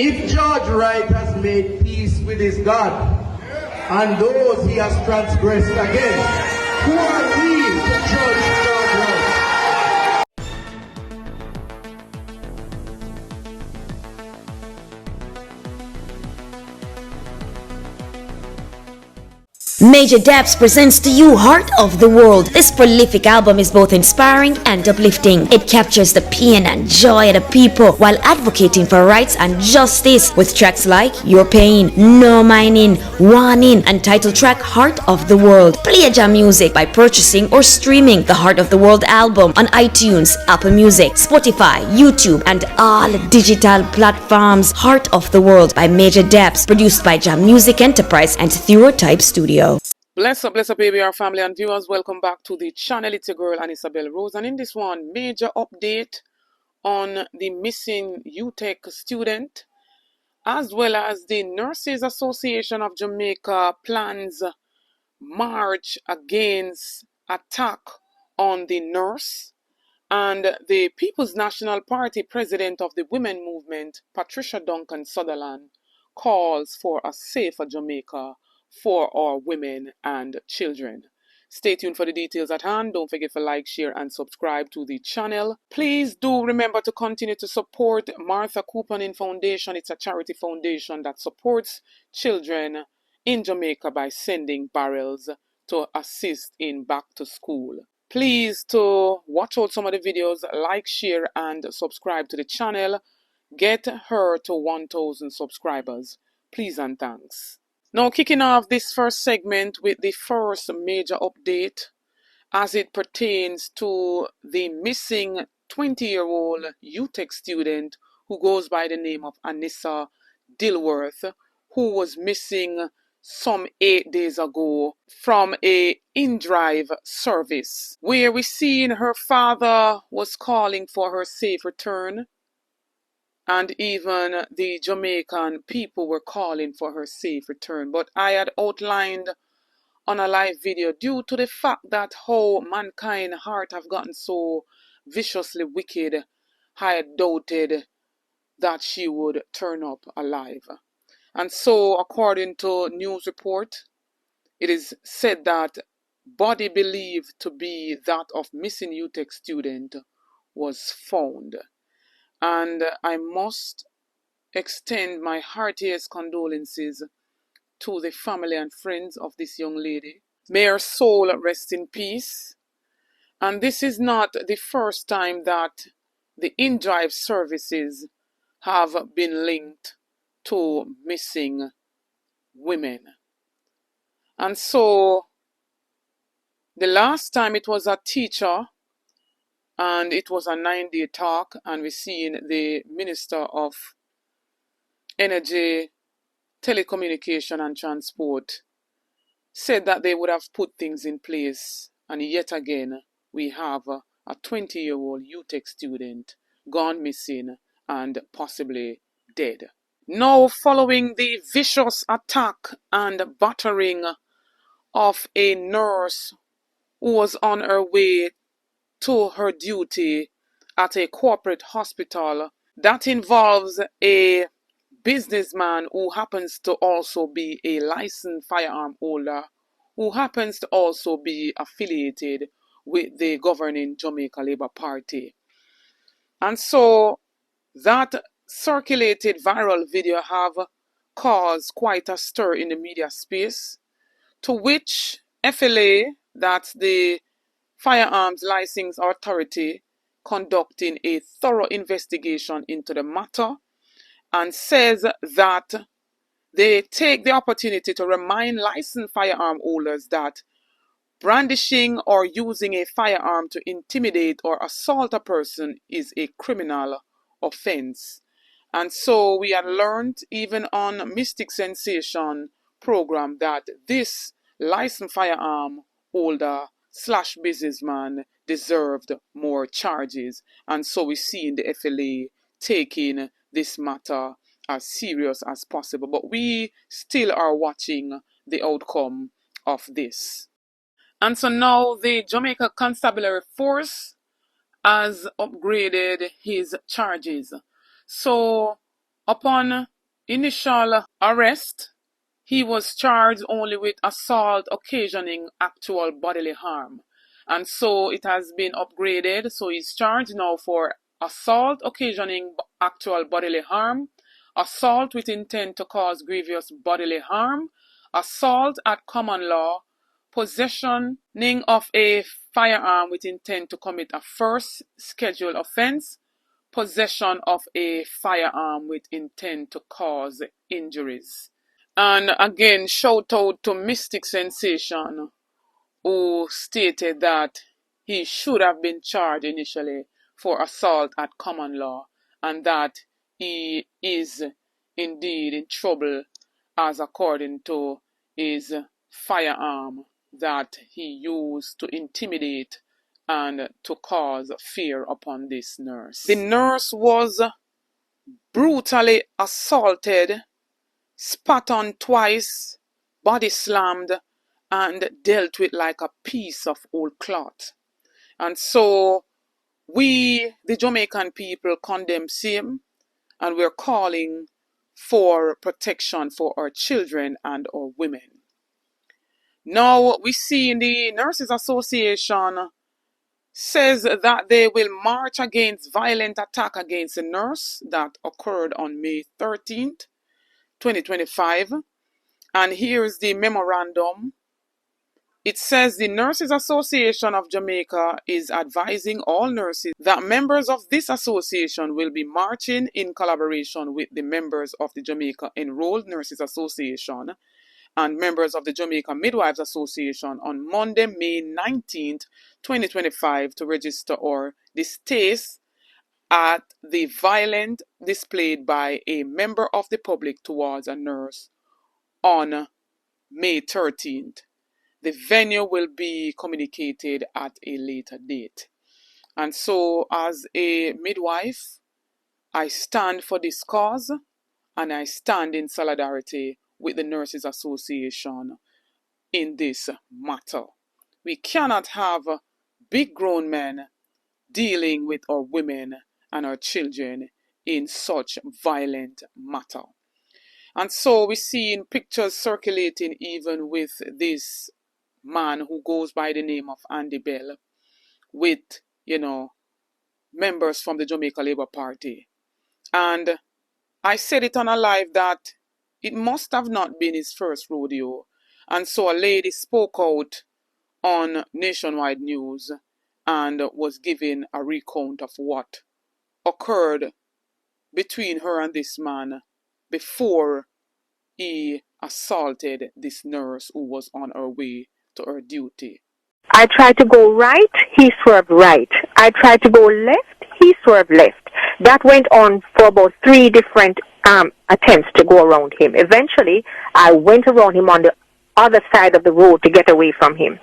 If George Wright has made peace with his God and those he has transgressed against, who are we to judge George Wright? Major Babsy presents to you Heart of the World. This prolific album is both inspiring and uplifting. It captures the pain and joy of the people while advocating for rights and justice with tracks like Your Pain, No Mining, Warning, and title track Heart of the World. Play Jam Music by purchasing or streaming the Heart of the World album on iTunes, Apple Music, Spotify, YouTube, and all digital platforms. Heart of the World by Major Babsy, produced by Jam Music Enterprise and Therotype Studio. Bless up, ABR family and viewers. Welcome back to the channel. It's your girl, Isabel Rose. And in this one, major update on the missing UTech student, as well as the Nurses Association of Jamaica plans march against attack on the nurse. And the People's National Party president of the women movement, Patricia Duncan Sutherland, calls for a safer Jamaica for our women and children. Stay tuned for the details at hand. Don't forget to like, share, and subscribe to the channel. Please do remember to continue to support Martha Couponing Foundation. It's a charity foundation that supports children in Jamaica by sending barrels to assist in back to school. Please to watch out some of the videos, like, share, and subscribe to the channel. Get her to 1,000 subscribers. Please and thanks. Now, kicking off this first segment with the first major update as it pertains to the missing 20-year-old UTech student who goes by the name of Anissa Dilworth, who was missing some 8 days ago from a in-drive service, where we seen her father was calling for her safe return. And even the Jamaican people were calling for her safe return. But I had outlined on a live video, due to the fact that how mankind heart have gotten so viciously wicked, I had doubted that she would turn up alive. And so, according to news report, it is said that body believed to be that of missing UTech student was found. And I must extend my heartiest condolences to the family and friends of this young lady. May her soul rest in peace. And this is not the first time that the in-drive services have been linked to missing women. And so the last time it was a teacher, and it was a 9-day talk, and we seen the Minister of Energy, Telecommunication and Transport said that they would have put things in place, and yet again we have a 20-year-old UTech student gone missing and possibly dead. Now, following the vicious attack and battering of a nurse who was on her way to her duty at a corporate hospital that involves a businessman who happens to also be a licensed firearm holder, who happens to also be affiliated with the governing Jamaica Labour Party. And so that circulated viral video have caused quite a stir in the media space, to which FLA, that's the Firearms Licensing Authority, conducting a thorough investigation into the matter, and says that they take the opportunity to remind licensed firearm holders that brandishing or using a firearm to intimidate or assault a person is a criminal offense. And so we had learned even on Mystic Sensation program that this licensed firearm holder / businessman deserved more charges. And so we see in the FLA taking this matter as serious as possible. But we still are watching the outcome of this. And so now the Jamaica Constabulary Force has upgraded his charges. So Upon initial arrest, he was charged only with assault occasioning actual bodily harm. And so it has been upgraded. So he's charged now for assault occasioning actual bodily harm, assault with intent to cause grievous bodily harm, assault at common law, possessioning of a firearm with intent to commit a first scheduled offense, possession of a firearm with intent to cause injuries. And again, shout out to Mystic Sensation, who stated that he should have been charged initially for assault at common law and that he is indeed in trouble as according to his firearm that he used to intimidate and to cause fear upon this nurse. The nurse was brutally assaulted, spat on twice, body slammed, and dealt with like a piece of old cloth. And so we, the Jamaican people, condemn same, and we're calling for protection for our children and our women. Now we see in the Nurses Association says that they will march against violent attack against a nurse that occurred on May 13th, 2025. And here's the memorandum. It says the Nurses Association of Jamaica is advising all nurses that members of this association will be marching in collaboration with the members of the Jamaica Enrolled Nurses Association and members of the Jamaica Midwives Association on Monday, May 19th, 2025 to register or distaste at the violence displayed by a member of the public towards a nurse on May 13th. The venue will be communicated at a later date. And so as a midwife, I stand for this cause and I stand in solidarity with the Nurses Association in this matter. We cannot have big grown men dealing with our women and our children in such violent matter. And so we see in pictures circulating even with this man who goes by the name of Andy Bell with, members from the Jamaica Labour Party. And I said it on a live that it must have not been his first rodeo. And so a lady spoke out on nationwide news and was giving a recount of what occurred between her and this man before he assaulted this nurse who was on her way to her duty. I tried to go right, he swerved right. I tried to go left, he swerved left. That went on for about 3 different attempts to go around him. Eventually, I went around him on the other side of the road to get away from him.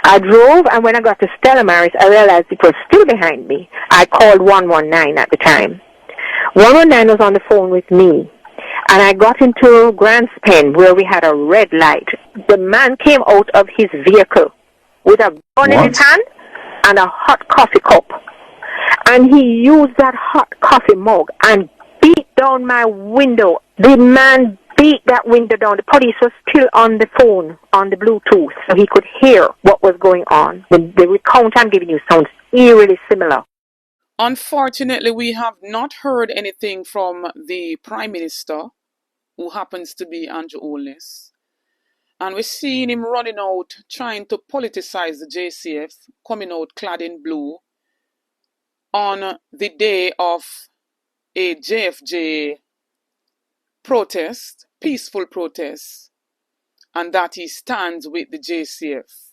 I drove, and when I got to Stella Maris, I realized it was still behind me. I called 119 at the time. 119 was on the phone with me, and I got into Grant's Pen where we had a red light. The man came out of his vehicle with a gun in his hand and a hot coffee cup. And he used that hot coffee mug and beat down my window. The man beat that window down. The police was still on the phone, on the Bluetooth, so he could hear what was going on. The recount I'm giving you sounds eerily similar. Unfortunately, we have not heard anything from the Prime Minister, who happens to be Andrew Holness. And we're seeing him running out, trying to politicize the JCF, coming out clad in blue on the day of a JFJ protest, peaceful protest, and that he stands with the JCF,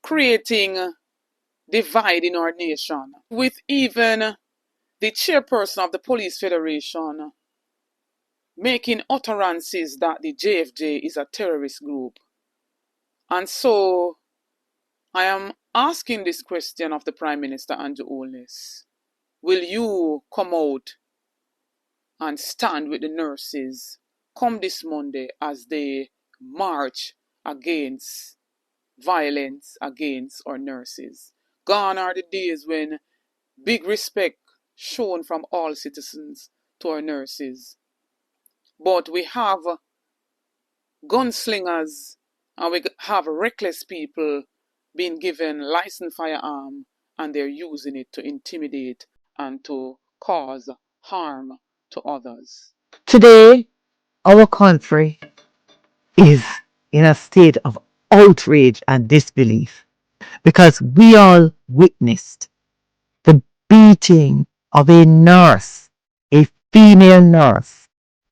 creating divide in our nation, with even the chairperson of the Police Federation making utterances that the JFJ is a terrorist group. And so I am asking this question of the Prime Minister Andrew Holness. Will you come out and stand with the nurses come this Monday as they march against violence against our nurses? Gone are the days when big respect shown from all citizens to our nurses. But we have gunslingers and we have reckless people being given licensed firearm and they're using it to intimidate and to cause harm to others. Today, our country is in a state of outrage and disbelief because we all witnessed the beating of a nurse, a female nurse,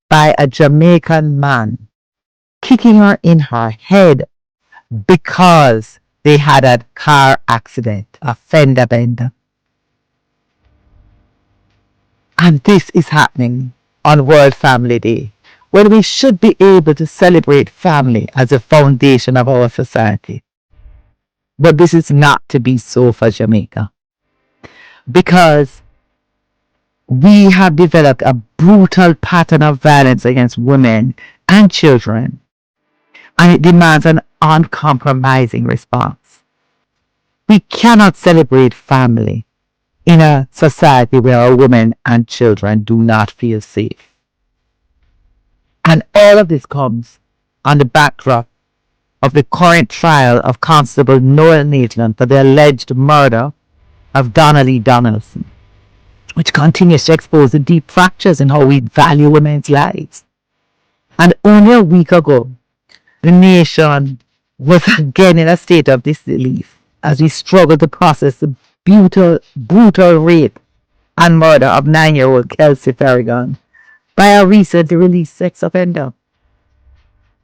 by a Jamaican man, kicking her in her head because they had a car accident, a fender bender. And this is happening on World Family Day, when we should be able to celebrate family as a foundation of our society. But this is not to be so for Jamaica, because we have developed a brutal pattern of violence against women and children, and it demands an uncompromising response. We cannot celebrate family in a society where our women and children do not feel safe. And all of this comes on the backdrop of the current trial of Constable Noel Maitland for the alleged murder of Donnelly Donaldson, which continues to expose the deep fractures in how we value women's lives. And only a week ago, the nation was again in a state of disbelief as we struggled to process the brutal rape and murder of 9-year-old Kelsey Farragon by a recently released sex offender.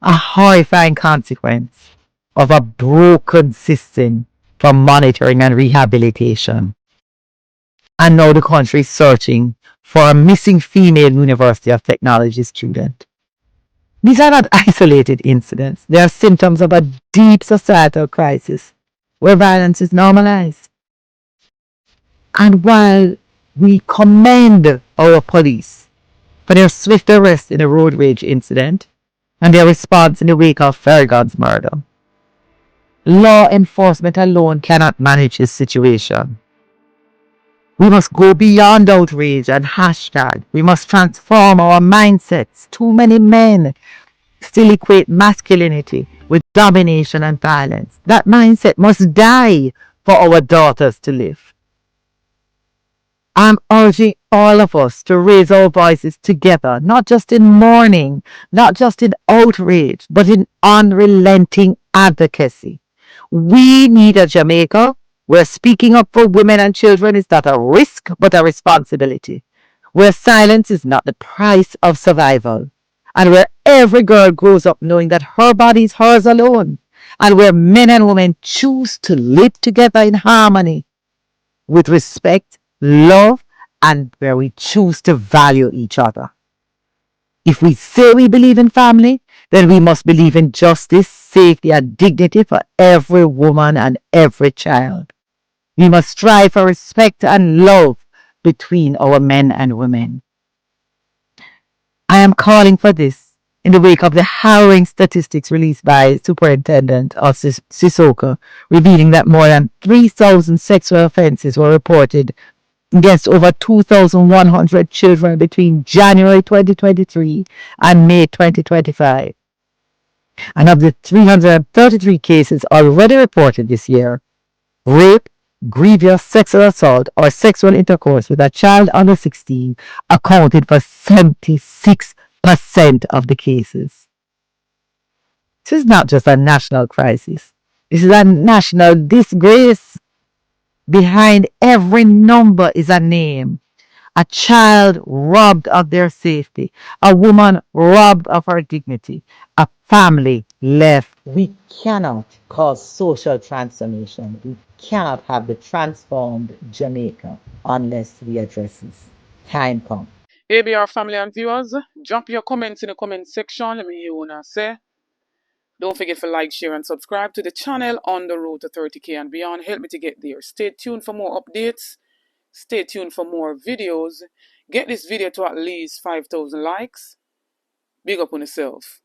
A horrifying consequence of a broken system for monitoring and rehabilitation. And now the country is searching for a missing female University of Technology student. These are not isolated incidents. They are symptoms of a deep societal crisis where violence is normalized. And while we commend our police for their swift arrest in a road rage incident and their response in the wake of Farragon's murder, law enforcement alone cannot manage this situation. We must go beyond outrage and hashtag. We must transform our mindsets. Too many men still equate masculinity with domination and violence. That mindset must die for our daughters to live. I'm urging all of us to raise our voices together, not just in mourning, not just in outrage, but in unrelenting advocacy. We need a Jamaica where speaking up for women and children is not a risk, but a responsibility. Where silence is not the price of survival. And where every girl grows up knowing that her body is hers alone. And where men and women choose to live together in harmony with respect, love, and where we choose to value each other. If we say we believe in family, then we must believe in justice, safety, and dignity for every woman and every child. We must strive for respect and love between our men and women. I am calling for this in the wake of the harrowing statistics released by Superintendent of Sissoko, revealing that more than 3,000 sexual offenses were reported against over 2,100 children between January 2023 and May 2025. And of the 333 cases already reported this year, rape, grievous sexual assault, or sexual intercourse with a child under 16 accounted for 76% of the cases. This is not just a national crisis. This is a national disgrace. Behind every number is a name. A child robbed of their safety. A woman robbed of her dignity. A family left. We cannot cause social transformation. We cannot have the transformed Jamaica unless we address this. Time comes. ABR family and viewers, drop your comments in the comment section. Let me hear what you say. Don't forget to like, share, and subscribe to the channel on the road to 30K and beyond. Help me to get there. Stay tuned for more updates. Stay tuned for more videos. Get this video to at least 5,000 likes. Big up on yourself.